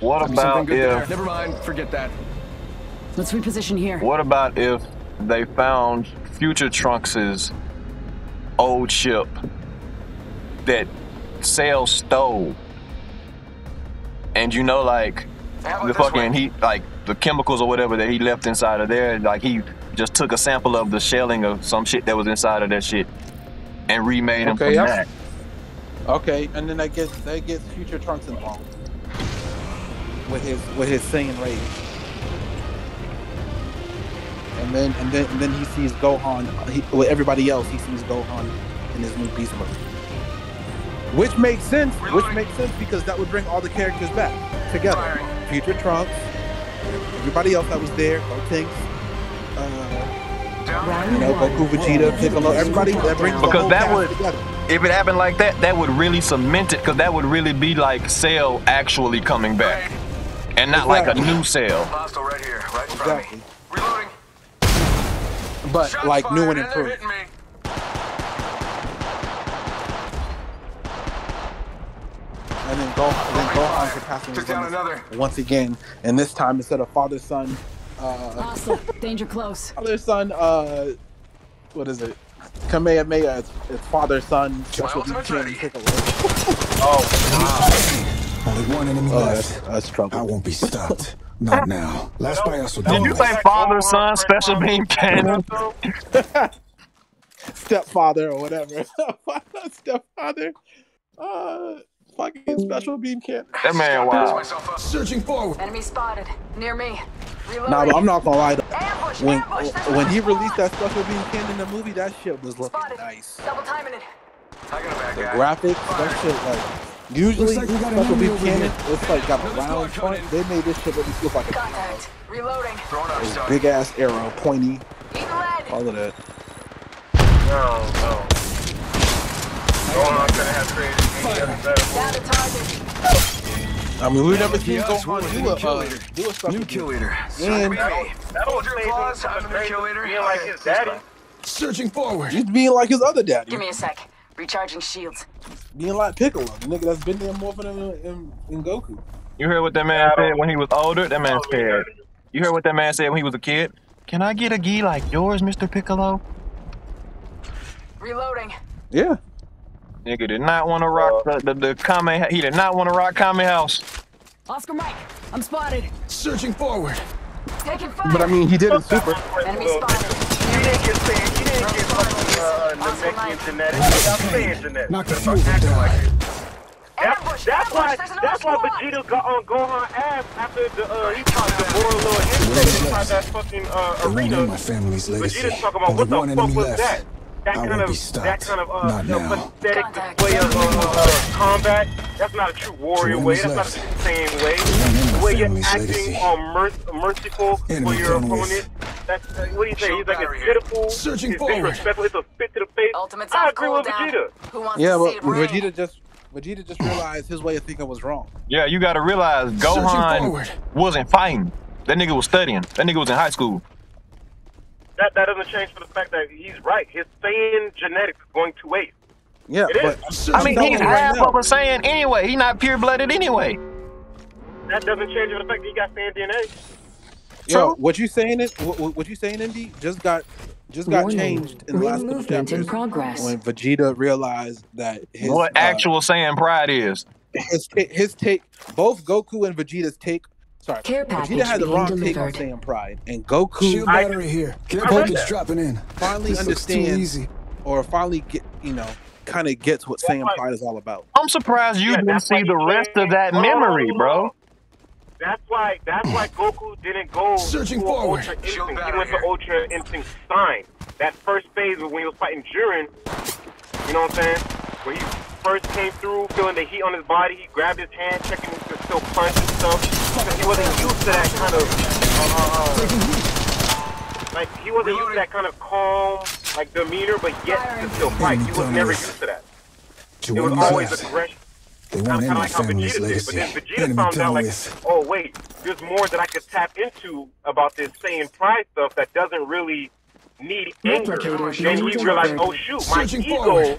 Speaker 1: What about if?
Speaker 4: Never mind, forget that.
Speaker 8: Let's reposition here.
Speaker 1: What about if they found Future Trunks' old ship that Cell stole, and the fucking the chemicals or whatever that he left inside of there, like he just took a sample of the shelling of some shit that was inside of that shit and remade him from that.
Speaker 2: Okay, and then that gets Future Trunks involved with his Saiyan rage, and then he sees Gohan. With everybody else, he sees Gohan in his new Beast Mode. Which makes sense. Because that would bring all the characters back together. Future Trunks, everybody else that was there, Gotenks, Goku, Vegeta, Piccolo, everybody. That brings the whole cast together.
Speaker 1: If it happened like that, that would really cement it. Because that would really be like Cell actually coming back, and not like a new Cell.
Speaker 4: Hostile right here, right in front of me. Reloading.
Speaker 2: But like new and improved. And then Gohan surpassing his once again, and this time instead of father-son,
Speaker 8: danger close.
Speaker 2: Father-son, what is it? Kamehameha. It's father-son. Special Piccolo.
Speaker 7: Oh, wow. Only one enemy left.
Speaker 2: That's trouble.
Speaker 7: I won't be stopped. Not now. Last by us.
Speaker 1: Did you say father-son special beam cannon?
Speaker 2: Stepfather or whatever. Stepfather. Fucking special beam cannon.
Speaker 1: That man, wow.
Speaker 7: Searching forward.
Speaker 5: Enemy spotted. Near me. Reloading.
Speaker 2: Nah, but I'm not gonna lie.
Speaker 5: Ambush,
Speaker 2: When he released that special beam cannon in the movie, that shit was looking nice.
Speaker 5: Double timing it.
Speaker 2: The graphics, that shit, usually special beam cannon, it's like got a round front. They made this shit look like a
Speaker 5: Contact. Reloading.
Speaker 2: big ass arrow, pointy, all of that.
Speaker 3: No. Gohan could have created anything better.
Speaker 5: Down to target.
Speaker 2: I mean, we've never seen
Speaker 7: Yeah,
Speaker 2: Gohan do a stuff
Speaker 7: New
Speaker 2: with
Speaker 7: kill
Speaker 2: you.
Speaker 7: leader.
Speaker 2: And
Speaker 3: That was amazing. Being like his daddy.
Speaker 7: Searching forward.
Speaker 2: he's being like his other daddy.
Speaker 5: Give me a sec. Recharging shields.
Speaker 2: Being like Piccolo, the nigga that's been there more than in Goku.
Speaker 1: You heard what that man said when he was older? That man said, you heard what that man said when he was a kid? Can I get a gi like yours, Mr. Piccolo?
Speaker 5: Reloading.
Speaker 2: Yeah.
Speaker 1: Nigga did not want to rock the Kame. He did not want to rock Kame House.
Speaker 5: Oscar Mike, I'm spotted.
Speaker 7: Searching forward.
Speaker 5: Taking fire.
Speaker 2: But I mean, he did it super.
Speaker 5: Enemy spotted.
Speaker 3: You didn't get fucking Namekian genetics. I'm saying genetics.
Speaker 7: Knock the fuel down.
Speaker 3: That's why Vegeta got on Gohan ass after he tried to bore a little insect inside that fucking arena.
Speaker 7: My family's legacy.
Speaker 3: Vegeta's talking about what the fuck was that? That kind of pathetic display of combat. That's not a true warrior way. That's not the same way. The way you're acting merciful for your opponent. That's what do you say? He's like it's pitiful. It's disrespectful. It's a spit to the face.
Speaker 5: Ultimate's
Speaker 3: I
Speaker 5: on
Speaker 3: agree with
Speaker 5: cooldown.
Speaker 3: Vegeta.
Speaker 5: Who wants
Speaker 2: Yeah,
Speaker 5: to
Speaker 2: but
Speaker 5: see it rain?
Speaker 2: Vegeta just realized his way of thinking was wrong.
Speaker 1: Yeah, you gotta realize Gohan
Speaker 7: forward.
Speaker 1: wasn't fighting. That nigga was studying. That nigga was in high school.
Speaker 3: That doesn't change for the fact that he's right. His Saiyan genetics is going to waste.
Speaker 2: Yeah,
Speaker 3: It
Speaker 2: but
Speaker 3: is.
Speaker 1: I mean, he's
Speaker 2: right
Speaker 1: half
Speaker 2: now.
Speaker 1: of a Saiyan anyway. He not pure-blooded anyway.
Speaker 3: That doesn't change for the fact that he got Saiyan DNA.
Speaker 2: Yo, what you saying? What you saying, Indy? Just got
Speaker 9: Warning.
Speaker 2: changed in the
Speaker 9: Ring
Speaker 2: last couple
Speaker 9: movement in
Speaker 2: chapters
Speaker 9: progress.
Speaker 2: when Vegeta realized that his
Speaker 1: What actual Saiyan pride is.
Speaker 2: his take, both Goku and Vegeta's take. Sorry,
Speaker 9: Care package
Speaker 2: Vegeta had the
Speaker 9: being
Speaker 2: wrong take on
Speaker 9: delivered.
Speaker 2: Saiyan pride, and Goku
Speaker 7: Shield battery here. Care
Speaker 3: I read
Speaker 7: package
Speaker 3: that.
Speaker 7: dropping in.
Speaker 2: finally
Speaker 7: This looks too
Speaker 2: understands,
Speaker 7: easy.
Speaker 2: or finally kind of gets what Saiyan pride is all about.
Speaker 1: I'm surprised you didn't
Speaker 3: that's why
Speaker 1: see the
Speaker 3: he
Speaker 1: rest of that
Speaker 3: changed-
Speaker 1: memory, bro.
Speaker 3: That's why Goku didn't go
Speaker 7: Searching
Speaker 3: to
Speaker 7: forward.
Speaker 3: Ultra Instinct. He went to Ultra Instinct Sign. That first phase was when he was fighting Jiren. You know what I'm saying? When he first came through, feeling the heat on his body, he grabbed his hand, checking if he could still punch and stuff. Because he wasn't used to that kind of he wasn't used to that kind of calm, like demeanor, but yet to still fight. He was never used to that. It was always aggression.
Speaker 7: They
Speaker 3: Kind
Speaker 7: want
Speaker 3: of
Speaker 7: in my
Speaker 3: like how
Speaker 7: family's
Speaker 3: Vegeta did, but
Speaker 7: legacy.
Speaker 3: then Vegeta
Speaker 7: Enemy
Speaker 3: found out
Speaker 7: done
Speaker 3: like,
Speaker 7: with.
Speaker 3: oh wait, there's more that I could tap into about this Saiyan pride stuff that doesn't really need anger.
Speaker 9: Replicator
Speaker 3: Then he
Speaker 9: being
Speaker 3: realized,
Speaker 9: delivered.
Speaker 3: oh shoot, my
Speaker 7: Searching
Speaker 3: ego
Speaker 7: forward.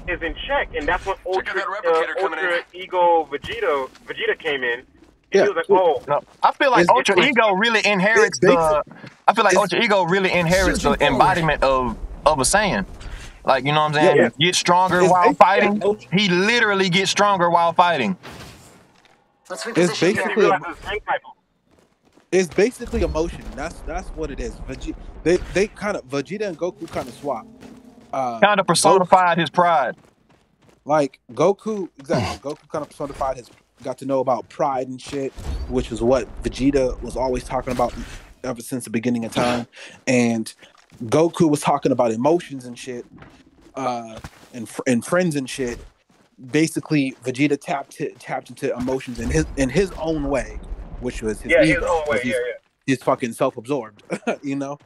Speaker 3: is in check, and that's when Ultra
Speaker 4: that replicator coming in.
Speaker 3: Ego Vegeta came in. And
Speaker 2: Yeah.
Speaker 3: he was like, oh,
Speaker 1: No, I feel like
Speaker 2: It's-
Speaker 1: Ultra Ego really inherits
Speaker 2: it's
Speaker 1: the. I feel like Ultra Ego really inherits the
Speaker 7: Searching forward.
Speaker 1: embodiment of a Saiyan. Like, you know what I'm saying?
Speaker 2: Yeah.
Speaker 1: Get stronger
Speaker 2: It's
Speaker 1: while
Speaker 2: basically-
Speaker 1: fighting. He literally gets stronger while fighting.
Speaker 5: Let's
Speaker 2: It's
Speaker 5: reposition
Speaker 3: he
Speaker 5: here.
Speaker 2: basically
Speaker 3: realized it was tank type.
Speaker 2: it's basically emotion. That's what it is. Vegeta and Goku kind of swap.
Speaker 1: Kind of personified his pride.
Speaker 2: Like Goku, exactly. Goku kind of personified got to know about pride and shit, which is what Vegeta was always talking about ever since the beginning of time. And Goku was talking about emotions and shit, and friends and shit. Basically, Vegeta tapped into emotions in his own way, which was his
Speaker 3: Yeah,
Speaker 2: ego.
Speaker 3: his own way.
Speaker 2: 'cause
Speaker 3: Yeah, yeah.
Speaker 2: He's fucking self-absorbed, you know.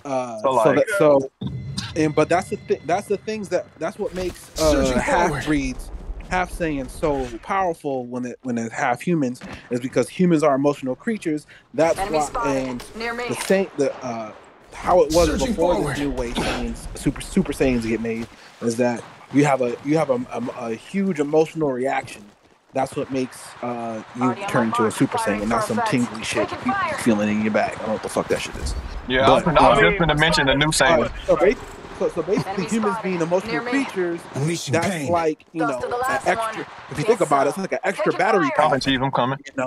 Speaker 1: So,
Speaker 2: But that's the things that's what makes
Speaker 7: Searching
Speaker 2: half
Speaker 7: forward.
Speaker 2: breeds, half Saiyans so powerful when they're half humans is because humans are emotional creatures. That's
Speaker 5: Enemy
Speaker 2: why,
Speaker 5: spotted.
Speaker 2: and
Speaker 5: Near me.
Speaker 2: how it was
Speaker 7: Searching
Speaker 2: before
Speaker 7: forward.
Speaker 2: this new way Saiyans, Super Saiyans get made is that you have a huge emotional reaction. That's what makes you
Speaker 5: Already on
Speaker 2: turn
Speaker 5: my
Speaker 2: into a
Speaker 5: mark,
Speaker 2: Super
Speaker 5: firing
Speaker 2: Saiyan, not
Speaker 5: for
Speaker 2: some
Speaker 5: effect.
Speaker 2: tingly shit
Speaker 5: Taking
Speaker 2: you
Speaker 5: fire.
Speaker 2: feeling in your back. I don't know what the fuck that shit is.
Speaker 1: yeah,
Speaker 2: But,
Speaker 1: I was just going to mention the new Saiyan.
Speaker 2: So basically,
Speaker 5: Enemy
Speaker 2: humans
Speaker 5: spotted.
Speaker 2: being emotional
Speaker 5: Near me.
Speaker 2: creatures,
Speaker 7: Unleashing
Speaker 2: that's
Speaker 7: pain.
Speaker 2: like, you
Speaker 5: Goes
Speaker 2: know,
Speaker 5: to the
Speaker 2: an
Speaker 5: last
Speaker 2: extra.
Speaker 5: one.
Speaker 2: If you
Speaker 5: Yes,
Speaker 2: think about it,
Speaker 5: sir.
Speaker 2: it's like an extra
Speaker 5: Taking
Speaker 2: battery
Speaker 5: fire.
Speaker 2: pack,
Speaker 1: Chief, I'm coming.
Speaker 2: you know,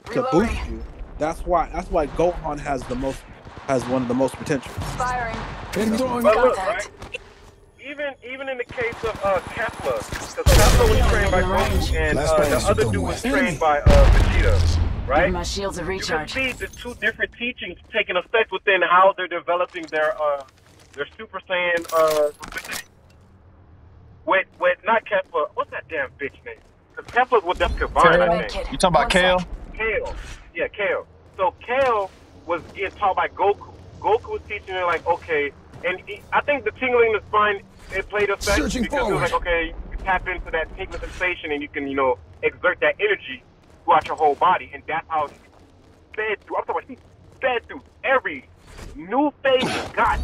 Speaker 2: to
Speaker 5: Reloading.
Speaker 2: boost you. That's why Gohan has one of the most potential.
Speaker 5: Firing.
Speaker 7: Enemy throwing.
Speaker 3: But look,
Speaker 5: Contact.
Speaker 3: right? Even in the case of Kepler, because Kepler was trained by Goku, and
Speaker 7: Last fight
Speaker 3: the
Speaker 7: is
Speaker 3: other
Speaker 7: done
Speaker 3: dude
Speaker 7: with.
Speaker 3: was trained by Vegeta, right?
Speaker 5: Give my shields a
Speaker 3: You can
Speaker 5: recharge.
Speaker 3: see the two different teachings taking effect within how they're developing their Super Saiyan with not Kepler. What's that damn bitch name? Because Kepler's with Death Combined, I
Speaker 5: Right,
Speaker 3: think.
Speaker 5: kid.
Speaker 1: You talking about
Speaker 5: One
Speaker 1: Kale?
Speaker 5: sec.
Speaker 3: Kale. Yeah, Kale. So Kale was getting taught by Goku. Goku was teaching her like, okay, and I think the tingling in the spine it played effect
Speaker 7: Searching
Speaker 3: because it was like,
Speaker 7: forward.
Speaker 3: okay, you tap into that tingling sensation and you can, exert that energy throughout your whole body, and that's how he fed through. I'm talking about he fed through every new phase he got.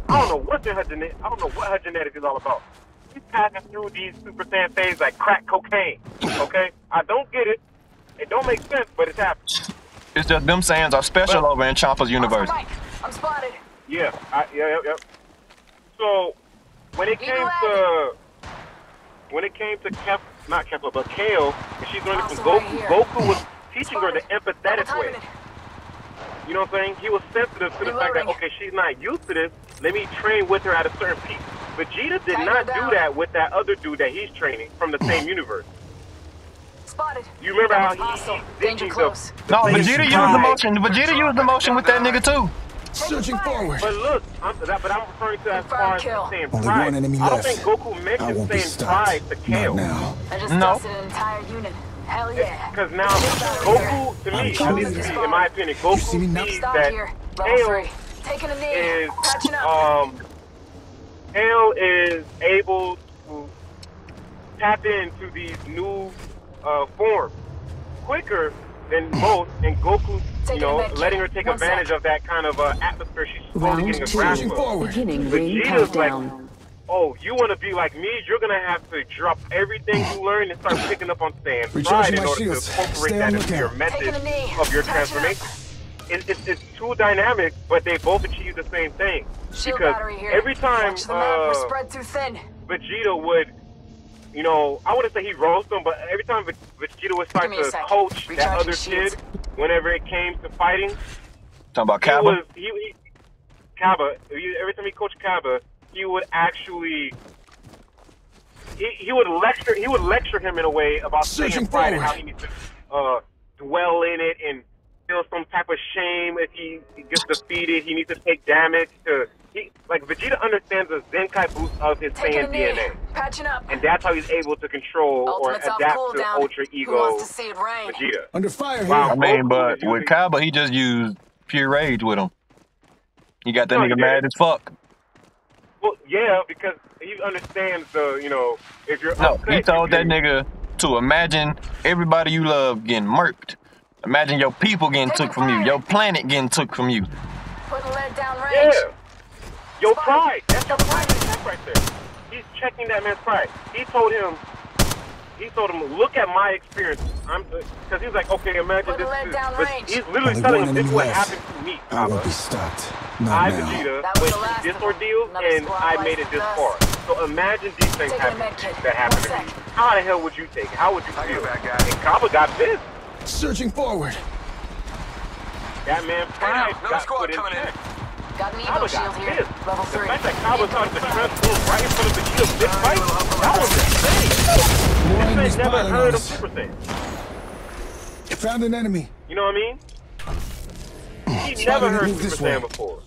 Speaker 3: I don't know what's in her genetic. I don't know what her genetics is all about. She's passing through these Super Saiyan phases like crack cocaine. Okay, I don't get it. It don't make sense, but it's happening.
Speaker 1: It's just them Saiyans are special over in Champa's universe.
Speaker 5: Oscar Mike, I'm spotted.
Speaker 3: Yeah, yep. So when it came to not Kefla, but Kale, and she's learning from
Speaker 5: Awesome,
Speaker 3: Goku.
Speaker 5: right here.
Speaker 3: Goku was teaching her the
Speaker 5: Double
Speaker 3: empathetic way.
Speaker 5: timing it.
Speaker 3: You know what I'm saying? He was sensitive to the fact that,
Speaker 5: Reloading.
Speaker 3: okay, she's not used to this. Let me train with her at a certain peak. Vegeta did
Speaker 5: Tighten
Speaker 3: not
Speaker 5: her
Speaker 3: do
Speaker 5: down.
Speaker 3: that with that other dude that he's training from the same universe.
Speaker 5: Spotted.
Speaker 3: You remember how
Speaker 5: Hostile.
Speaker 3: he's
Speaker 5: Danger close.
Speaker 1: No,
Speaker 3: basic
Speaker 1: Vegeta used the
Speaker 3: pride.
Speaker 1: motion. Vegeta used the motion with that nigga too.
Speaker 7: Searching forward.
Speaker 3: But look, I'm referring to as far as
Speaker 5: kill.
Speaker 3: saying
Speaker 7: Only
Speaker 3: pride.
Speaker 7: one enemy
Speaker 3: I don't
Speaker 7: left.
Speaker 3: think Goku
Speaker 7: I
Speaker 3: mentioned
Speaker 7: won't be
Speaker 3: saying
Speaker 7: stopped.
Speaker 3: pride to
Speaker 7: Not
Speaker 3: Kale.
Speaker 7: now.
Speaker 5: I just
Speaker 1: No.
Speaker 5: dusted an entire unit. Hell yeah.
Speaker 3: Because now Goku, to me,
Speaker 7: I'm
Speaker 3: at
Speaker 7: trying
Speaker 3: least
Speaker 7: to-
Speaker 3: in my opinion,
Speaker 7: You see me
Speaker 3: Goku
Speaker 7: now?
Speaker 3: sees
Speaker 5: Stop
Speaker 3: that
Speaker 5: here. Level
Speaker 3: Kale
Speaker 5: 3. Taking a knee.
Speaker 3: is
Speaker 5: Patching up.
Speaker 3: Kale is able to tap into these new forms quicker than most, and Goku,
Speaker 5: Taking a med kit.
Speaker 3: letting her take
Speaker 5: One
Speaker 3: advantage
Speaker 5: sec.
Speaker 3: of that kind of atmosphere she's slowly
Speaker 9: Round
Speaker 3: getting a
Speaker 9: 2.
Speaker 3: grasp of.
Speaker 7: forward.
Speaker 9: Beginning ring
Speaker 3: Vegeta's like,
Speaker 9: countdown.
Speaker 3: oh, you want to be like me? You're gonna have to drop everything you learn and start picking up on Saiyan pride
Speaker 7: Recharging
Speaker 3: in
Speaker 7: my
Speaker 3: order to
Speaker 7: shields.
Speaker 3: incorporate
Speaker 7: Stay
Speaker 3: that
Speaker 7: on
Speaker 3: into your
Speaker 7: lookout.
Speaker 3: method
Speaker 5: Taking a knee.
Speaker 3: of your
Speaker 5: Patching up.
Speaker 3: transformation. It's too dynamic, but they both achieve the same thing.
Speaker 5: Shield
Speaker 3: Because
Speaker 5: battery here.
Speaker 3: every time
Speaker 5: Watch the map. We're spread too thin.
Speaker 3: Vegeta would, I wouldn't say he roast him, but every time Vegeta would start
Speaker 5: Give me a
Speaker 3: to
Speaker 5: sec.
Speaker 3: coach that
Speaker 5: Recharging
Speaker 3: other
Speaker 5: shields.
Speaker 3: kid, whenever it came to fighting,
Speaker 1: Talking about
Speaker 3: he
Speaker 1: Kaba.
Speaker 3: was Kaba. Every time he coached Kaba, he would actually he would lecture him in a way about
Speaker 7: Searching
Speaker 3: Saiyan pride and
Speaker 7: forward.
Speaker 3: how he needs to dwell in it and feel some type of shame if he gets defeated. He needs to take damage Vegeta understands the Zenkai boost of his
Speaker 5: Taking a
Speaker 3: Saiyan
Speaker 5: knee.
Speaker 3: DNA,
Speaker 5: Patching up.
Speaker 3: and that's how he's able to control
Speaker 5: Ultimate's
Speaker 3: or
Speaker 5: off
Speaker 3: adapt to
Speaker 5: cooldown.
Speaker 3: Ultra
Speaker 5: Who
Speaker 3: Ego
Speaker 5: wants to see it rain?
Speaker 3: Vegeta.
Speaker 7: Under fire
Speaker 3: Wow.
Speaker 7: here.
Speaker 1: I mean,
Speaker 3: Goku
Speaker 1: but
Speaker 3: is
Speaker 1: with
Speaker 3: using-
Speaker 1: Kaba, he just used pure rage with him. He got that
Speaker 3: No, he
Speaker 1: nigga mad
Speaker 3: didn't.
Speaker 1: as fuck.
Speaker 3: Well, yeah, because he understands if you're
Speaker 1: No,
Speaker 3: upset,
Speaker 1: he told
Speaker 3: you
Speaker 1: that
Speaker 3: can-
Speaker 1: nigga to imagine everybody you love getting murked. Imagine your people getting
Speaker 5: Taking
Speaker 1: took from you.
Speaker 5: fire.
Speaker 1: Your planet getting took from you.
Speaker 5: Putting lead down range.
Speaker 3: Yeah. Your
Speaker 5: Spotted.
Speaker 3: pride. That's your pride check right there. He's checking that man's pride. He told him, look at my experience. Because he was like, okay, imagine
Speaker 5: Put the
Speaker 3: this
Speaker 5: lead
Speaker 3: is,
Speaker 5: down
Speaker 3: but
Speaker 5: range.
Speaker 3: he's literally
Speaker 7: Only
Speaker 3: telling
Speaker 7: one
Speaker 3: him this is
Speaker 7: enemy
Speaker 3: what
Speaker 7: left.
Speaker 3: happened to me,
Speaker 7: I
Speaker 3: Kaba.
Speaker 7: won't be stopped.
Speaker 3: I,
Speaker 7: Not now.
Speaker 3: Vegeta,
Speaker 5: That was
Speaker 3: went
Speaker 5: the last
Speaker 3: through this
Speaker 5: of them.
Speaker 3: ordeal,
Speaker 5: Another
Speaker 3: and
Speaker 5: squad
Speaker 3: I
Speaker 5: life
Speaker 3: made it
Speaker 5: with
Speaker 3: this
Speaker 5: us.
Speaker 3: far. So imagine these things
Speaker 5: Taking a
Speaker 3: happen
Speaker 5: med kit.
Speaker 3: that happen
Speaker 5: One
Speaker 3: to me.
Speaker 5: sec.
Speaker 3: How the hell would you take it? How would you feel? And Kaba got pissed.
Speaker 7: Searching forward.
Speaker 3: That man's pride
Speaker 4: another
Speaker 3: got
Speaker 4: squad
Speaker 3: put in
Speaker 4: coming in.
Speaker 3: check.
Speaker 5: Got an
Speaker 3: Kaba
Speaker 5: Evo shield
Speaker 3: got
Speaker 5: here.
Speaker 3: pissed.
Speaker 5: Level
Speaker 3: The
Speaker 5: 3.
Speaker 3: fact that Kaba started to transform right in front of Vegeta's big fight, that was insane.
Speaker 7: More
Speaker 3: This
Speaker 7: enemies
Speaker 3: man never
Speaker 7: piling on
Speaker 3: heard of
Speaker 7: us.
Speaker 3: Super Saiyan.
Speaker 7: Found an enemy.
Speaker 3: You know what I mean? He
Speaker 7: Spotted
Speaker 3: never
Speaker 7: it.
Speaker 3: heard
Speaker 7: Move
Speaker 3: Super
Speaker 7: this
Speaker 3: Saiyan
Speaker 7: way.
Speaker 3: before.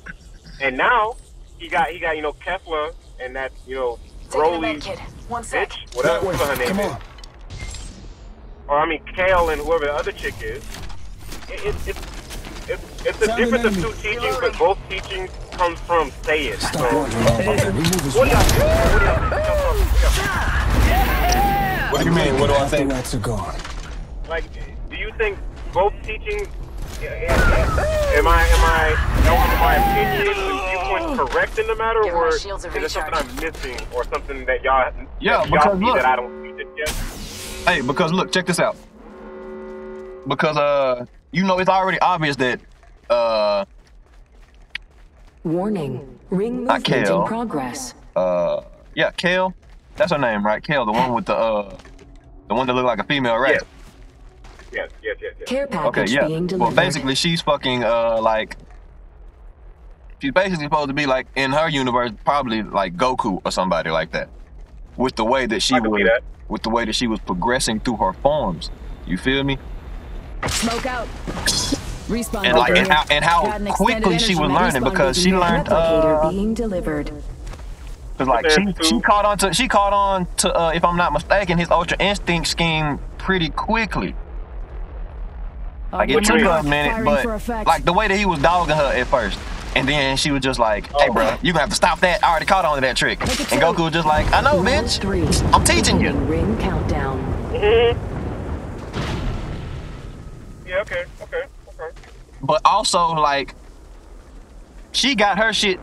Speaker 3: And now he got Kefla and that
Speaker 5: Taking a
Speaker 3: Broly
Speaker 5: med kit. One sec.
Speaker 3: bitch, whatever
Speaker 7: That way.
Speaker 3: her name
Speaker 7: Come
Speaker 3: is.
Speaker 7: on.
Speaker 3: Or I mean Kale and whoever the other chick is. It's the
Speaker 7: Found an
Speaker 3: difference of
Speaker 7: enemy.
Speaker 3: two teachings, but both teachings comes from Saiyan.
Speaker 7: Stop
Speaker 3: So,
Speaker 7: wandering off. Okay, we move as
Speaker 3: what do y'all
Speaker 7: well.
Speaker 3: think?
Speaker 1: What do you mean? What do I
Speaker 7: After
Speaker 1: think?
Speaker 7: rats are gone.
Speaker 3: Like, do you think both teachings? Am my opinion and viewpoints correct in the matter,
Speaker 5: Give my
Speaker 3: or is
Speaker 5: shields a
Speaker 3: there something
Speaker 5: recharge.
Speaker 3: I'm missing, or something that y'all
Speaker 1: Yeah,
Speaker 3: y'all
Speaker 1: because
Speaker 3: see
Speaker 1: look.
Speaker 3: that I don't see just yet?
Speaker 1: Hey, because look, check this out. Because it's already obvious that
Speaker 9: Warning. Ring
Speaker 1: Not
Speaker 9: movement in
Speaker 1: Kale.
Speaker 9: progress.
Speaker 1: yeah, Kale. That's her name, right? Kale, the one with the one that looked like a female rat.
Speaker 3: Yes.
Speaker 9: Care
Speaker 1: Okay,
Speaker 9: package
Speaker 1: yeah.
Speaker 9: being
Speaker 1: Well,
Speaker 9: delivered.
Speaker 1: basically, she's fucking she's basically supposed to be like in her universe, probably like Goku or somebody like that. With the way that she
Speaker 3: I can see
Speaker 1: was,
Speaker 3: that.
Speaker 1: with the way that she was progressing through her forms. You feel me?
Speaker 8: Smoke out. Respawn.
Speaker 1: And like
Speaker 8: over
Speaker 1: and
Speaker 8: here.
Speaker 1: how
Speaker 8: Got an
Speaker 1: quickly
Speaker 8: extended
Speaker 1: she was
Speaker 8: energy
Speaker 1: learning
Speaker 8: respawn
Speaker 1: because she
Speaker 8: beacon here.
Speaker 1: learned
Speaker 9: Replicator being delivered.
Speaker 1: cause like she caught on to if I'm not mistaken his Ultra Instinct scheme pretty quickly. Like it
Speaker 8: Oh,
Speaker 1: took
Speaker 8: my
Speaker 1: her
Speaker 8: God.
Speaker 1: a minute,
Speaker 8: Firing
Speaker 1: but
Speaker 8: for effect.
Speaker 1: like the way that he was dogging her at first, And then she was just like, "Hey, bro, you gonna have to stop that. I already caught on to that trick." And Goku was just like, "I know,
Speaker 9: Round
Speaker 1: bitch.
Speaker 9: 3.
Speaker 1: I'm teaching you."
Speaker 9: Ring countdown.
Speaker 3: Yeah, okay.
Speaker 1: But also, like, she got her shit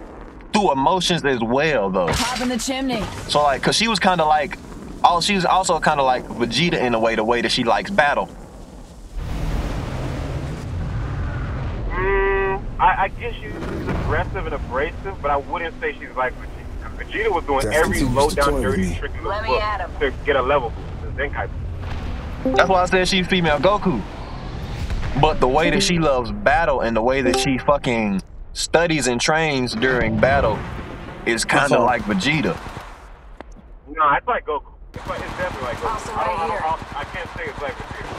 Speaker 1: through emotions as well, though.
Speaker 5: Pop in the chimney.
Speaker 1: So, like, cause she was kind of like, she was also kind of like Vegeta in a way, the way that she likes battle.
Speaker 3: I guess she's aggressive and abrasive, but I wouldn't say she's like Vegeta. Vegeta was doing
Speaker 7: That
Speaker 3: every
Speaker 7: continues
Speaker 3: low
Speaker 7: to
Speaker 3: down
Speaker 7: toy with
Speaker 3: dirty
Speaker 7: me.
Speaker 3: trick in the
Speaker 5: Let me
Speaker 3: book
Speaker 5: at him.
Speaker 3: to get a level boost. Zenkai.
Speaker 1: That's why I said she's female Goku. But the way that she loves battle and the way that she fucking studies and trains during battle is kind of like Vegeta.
Speaker 3: No, it's like Goku. It's definitely like Goku.
Speaker 5: Also right here.
Speaker 3: I can't say it's like Vegeta.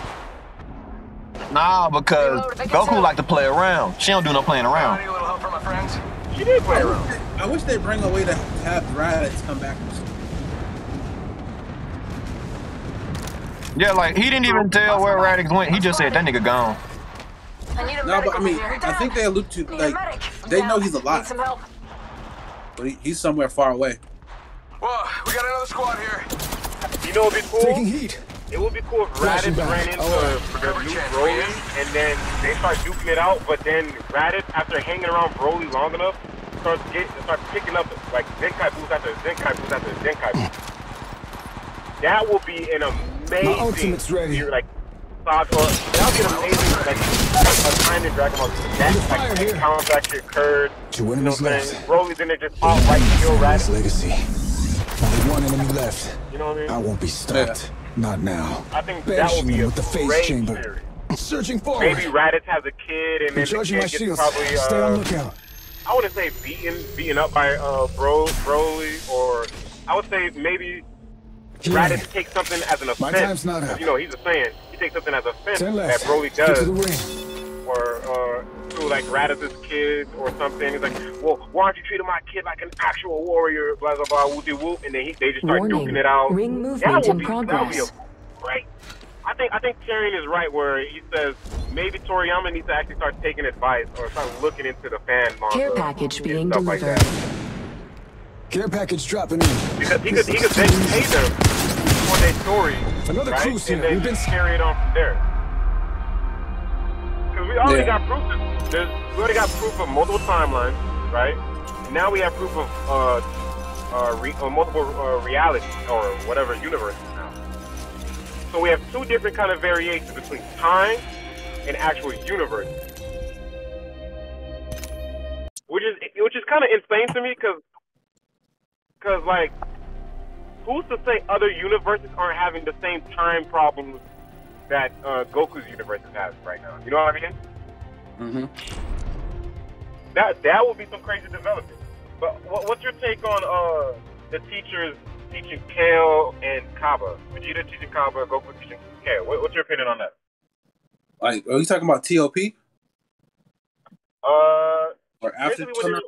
Speaker 1: Nah, because Goku like to play around. She don't do no playing around.
Speaker 4: Need a little help from my friends?
Speaker 3: She did play around.
Speaker 2: I wish they bring a way to have Raditz come back.
Speaker 1: Yeah, like, he didn't even tell where Radix went. He just said, that nigga gone.
Speaker 5: I need a
Speaker 2: No,
Speaker 5: medic
Speaker 2: but I
Speaker 5: over
Speaker 2: mean,
Speaker 5: here.
Speaker 2: I think they allude to,
Speaker 5: Need a
Speaker 2: like,
Speaker 5: medic.
Speaker 2: they
Speaker 5: Yeah,
Speaker 2: know he's
Speaker 5: Need
Speaker 2: alive,
Speaker 5: some help.
Speaker 2: but he's somewhere far away.
Speaker 4: Whoa, we got another squad here.
Speaker 3: You know what'd be cool?
Speaker 7: Taking heat.
Speaker 3: It would be cool if
Speaker 7: Flashing
Speaker 3: Raditz
Speaker 7: back.
Speaker 3: ran into
Speaker 7: Oh,
Speaker 3: the new Broly, and then they start duking it out, but then Raditz, after hanging around Broly long enough, starts picking up, like, Zenkai boost after Zenkai boost after Zenkai boost. That will be an amazing...
Speaker 7: My ultimate's ready.
Speaker 3: Like, that would be an amazing, like, a time in Dragon Ball Z. That, like,
Speaker 7: here.
Speaker 3: counter-action occurred.
Speaker 7: Two
Speaker 3: You know
Speaker 7: enemies
Speaker 3: what I'm
Speaker 7: left.
Speaker 3: saying? Broly's in there just outright kill
Speaker 7: Family's
Speaker 3: Raditz.
Speaker 7: legacy. Only one enemy left.
Speaker 3: You know what I mean?
Speaker 7: I won't be stopped. Not now.
Speaker 3: I think that
Speaker 7: Banishing
Speaker 3: would be
Speaker 7: them
Speaker 3: a
Speaker 7: with the face
Speaker 3: great
Speaker 7: chamber.
Speaker 3: theory.
Speaker 7: Searching forward.
Speaker 3: Maybe Raditz has a kid, and then the
Speaker 7: Recharging my
Speaker 3: kid gets
Speaker 7: shields.
Speaker 3: probably,
Speaker 7: Stay on lookout.
Speaker 3: I wouldn't say beaten up by Broly, or I would say maybe Raditz takes something as an offense.
Speaker 7: My time's not up.
Speaker 3: You know, he's a Saiyan. He takes something as an offense
Speaker 7: 10
Speaker 3: that
Speaker 7: left.
Speaker 3: Broly
Speaker 7: Get to the
Speaker 3: does,
Speaker 7: ring.
Speaker 3: or to like Raditz's kid or something. He's like, well, why aren't you treating my kid like an actual warrior? Blah blah blah, whoopty whoop, and then they just start
Speaker 9: Warning.
Speaker 3: duking it out.
Speaker 9: Ring movement
Speaker 3: That would
Speaker 9: in
Speaker 3: be
Speaker 9: progress.
Speaker 3: a great. I think Tyrion is right where he says maybe Toriyama needs to actually start taking advice or start looking into the fan manga.
Speaker 9: Care package
Speaker 3: and
Speaker 9: being
Speaker 3: stuff like
Speaker 9: delivered.
Speaker 3: that.
Speaker 7: Care package dropping in.
Speaker 3: Because he could then pay them for their story,
Speaker 7: Another
Speaker 3: right?
Speaker 7: cruise here.
Speaker 3: And then
Speaker 7: We've been
Speaker 3: carry it on from there. Because we already got proof. We already got proof of multiple timelines, right? Now we have proof of multiple realities or whatever universes now. So we have two different kind of variations between time and actual universe, which is kind of insane to me because like, who's to say other universes aren't having the same time problems that Goku's universe has right now? You know what I mean?
Speaker 2: Mm-hmm.
Speaker 3: That would be some crazy development. But what's your take on the teachers teaching Kale and Kaba? Vegeta teaching Kaba, Goku teaching Kale. What's your opinion on that?
Speaker 2: Like, are you talking about TOP? Or after
Speaker 3: Basically,